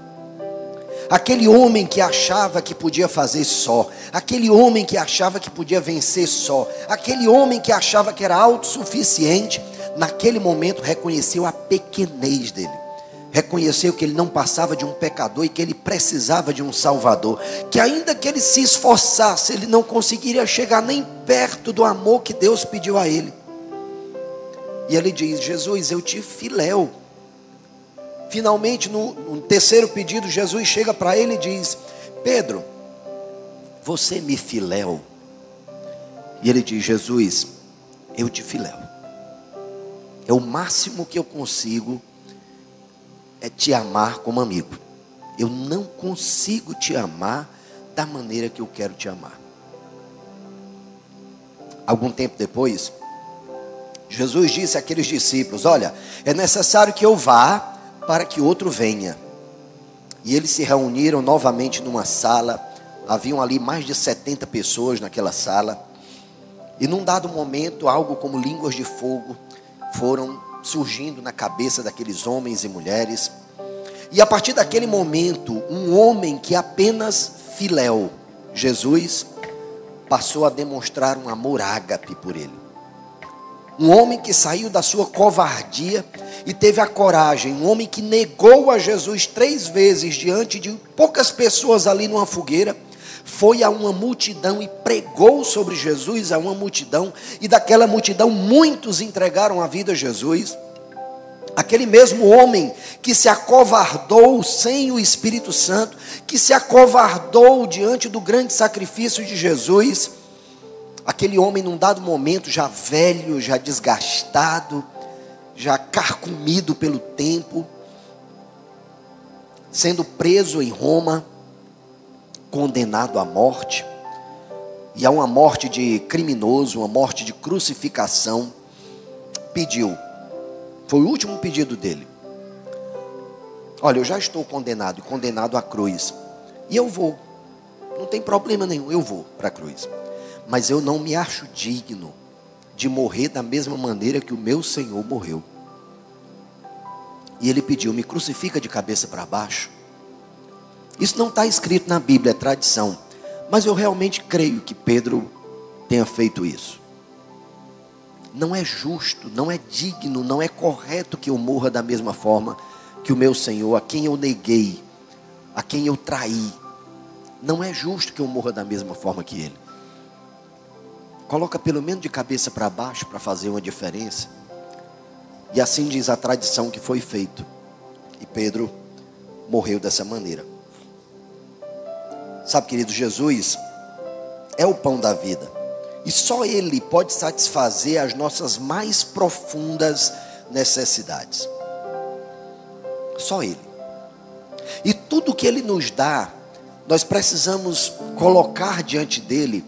Aquele homem que achava que podia fazer só, aquele homem que achava que podia vencer só, aquele homem que achava que era autossuficiente, naquele momento reconheceu a pequenez dele. Reconheceu que ele não passava de um pecador e que ele precisava de um Salvador. Que ainda que ele se esforçasse, ele não conseguiria chegar nem perto do amor que Deus pediu a ele. E ele diz: Jesus, eu te filéu. Finalmente, no terceiro pedido, Jesus chega para ele e diz: Pedro, você me filéu? E ele diz: Jesus, eu te filéu. É o máximo que eu consigo, é te amar como amigo. Eu não consigo te amar da maneira que eu quero te amar. Algum tempo depois, Jesus disse àqueles discípulos: olha, é necessário que eu vá para que outro venha. E eles se reuniram novamente numa sala. Haviam ali mais de 70 pessoas naquela sala. E num dado momento, algo como línguas de fogo foram surgindo na cabeça daqueles homens e mulheres. E a partir daquele momento, um homem que apenas filéu, Jesus, passou a demonstrar um amor ágape por ele. Um homem que saiu da sua covardia e teve a coragem. Um homem que negou a Jesus 3 vezes diante de poucas pessoas ali numa fogueira. Foi a uma multidão e pregou sobre Jesus a uma multidão. E daquela multidão muitos entregaram a vida a Jesus. Aquele mesmo homem que se acovardou sem o Espírito Santo, que se acovardou diante do grande sacrifício de Jesus. Aquele homem num dado momento, já velho, já desgastado, já carcomido pelo tempo, sendo preso em Roma, condenado à morte, e a uma morte de criminoso, uma morte de crucificação, pediu, foi o último pedido dele: olha, eu já estou condenado, e condenado à cruz, e eu vou, não tem problema nenhum, eu vou para a cruz, mas eu não me acho digno de morrer da mesma maneira que o meu Senhor morreu. E ele pediu: me crucifica de cabeça para baixo. Isso não está escrito na Bíblia, é tradição, mas eu realmente creio que Pedro tenha feito isso. não é justo, não é digno, não é correto que eu morra da mesma forma que o meu Senhor, a quem eu neguei, a quem eu traí. Não é justo que eu morra da mesma forma que ele. Coloca pelo menos de cabeça para baixo para fazer uma diferença. E assim diz a tradição que foi feito. E Pedro morreu dessa maneira. Sabe, querido, Jesus é o pão da vida. E só Ele pode satisfazer as nossas mais profundas necessidades. Só Ele. E tudo que Ele nos dá, nós precisamos colocar diante dEle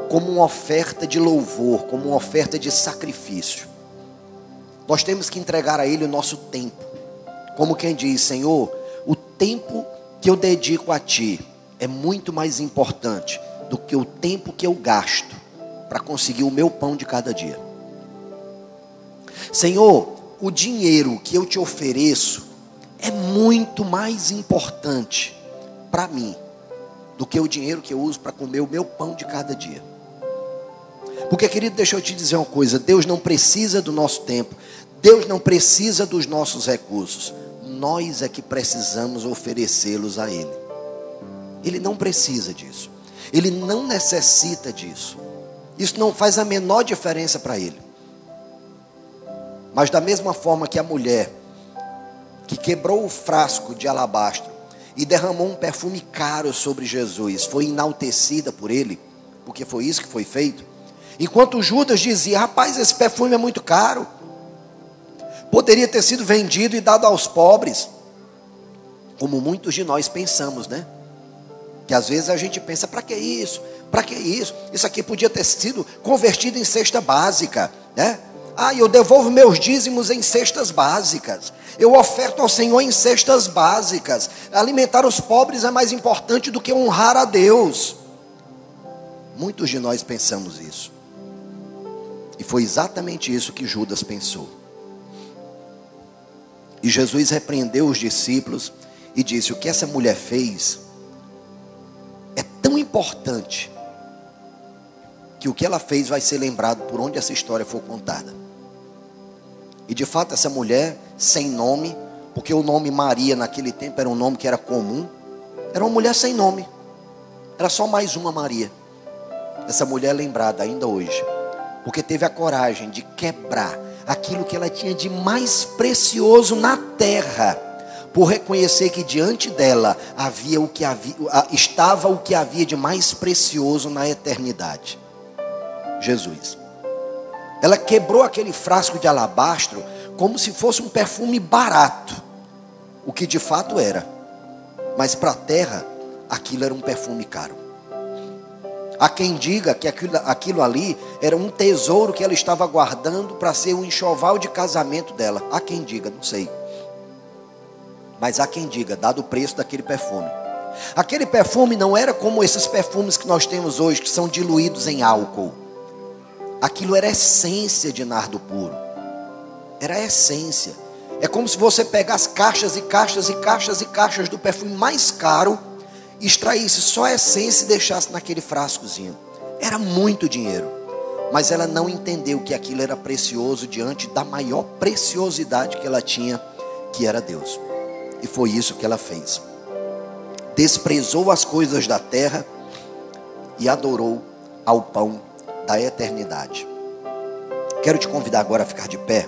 como uma oferta de louvor, como uma oferta de sacrifício. Nós temos que entregar a Ele o nosso tempo. Como quem diz: Senhor, o tempo que eu dedico a Ti é muito mais importante do que o tempo que eu gasto para conseguir o meu pão de cada dia. Senhor, o dinheiro que eu te ofereço é muito mais importante para mim do que o dinheiro que eu uso para comer o meu pão de cada dia. Porque, querido, deixa eu te dizer uma coisa: Deus não precisa do nosso tempo, Deus não precisa dos nossos recursos. Nós é que precisamos oferecê-los a Ele. Ele não precisa disso, Ele não necessita disso. Isso não faz a menor diferença para Ele. Mas da mesma forma que a mulher que quebrou o frasco de alabastro e derramou um perfume caro sobre Jesus foi enaltecida por Ele, porque foi isso que foi feito. Enquanto Judas dizia: rapaz, esse perfume é muito caro, poderia ter sido vendido e dado aos pobres. Como muitos de nós pensamos, né? Que às vezes a gente pensa: para que isso? Para que isso? Isso aqui podia ter sido convertido em cesta básica, né? Eu devolvo meus dízimos em cestas básicas. Eu oferto ao Senhor em cestas básicas. Alimentar os pobres é mais importante do que honrar a Deus. Muitos de nós pensamos isso. E foi exatamente isso que Judas pensou. E Jesus repreendeu os discípulos e disse: o que essa mulher fez é tão importante que o que ela fez vai ser lembrado por onde essa história for contada. E de fato essa mulher sem nome, porque o nome Maria naquele tempo era um nome que era comum, era uma mulher sem nome, era só mais uma Maria. Essa mulher é lembrada ainda hoje, porque teve a coragem de quebrar aquilo que ela tinha de mais precioso na terra, por reconhecer que diante dela estava o que havia de mais precioso na eternidade: Jesus. Ela quebrou aquele frasco de alabastro como se fosse um perfume barato, o que de fato era, mas para a terra aquilo era um perfume caro. Há quem diga que aquilo ali era um tesouro que ela estava guardando para ser o enxoval de casamento dela. Há quem diga, não sei, mas há quem diga, dado o preço daquele perfume. Aquele perfume não era como esses perfumes que nós temos hoje, que são diluídos em álcool. Aquilo era essência de nardo puro. Era a essência. É como se você pegasse caixas e caixas e caixas e caixas do perfume mais caro, extraísse só a essência e deixasse naquele frascozinho. Era muito dinheiro. Mas ela não entendeu que aquilo era precioso diante da maior preciosidade que ela tinha, que era Deus. E foi isso que ela fez. Desprezou as coisas da terra e adorou ao pão da eternidade. Quero te convidar agora a ficar de pé.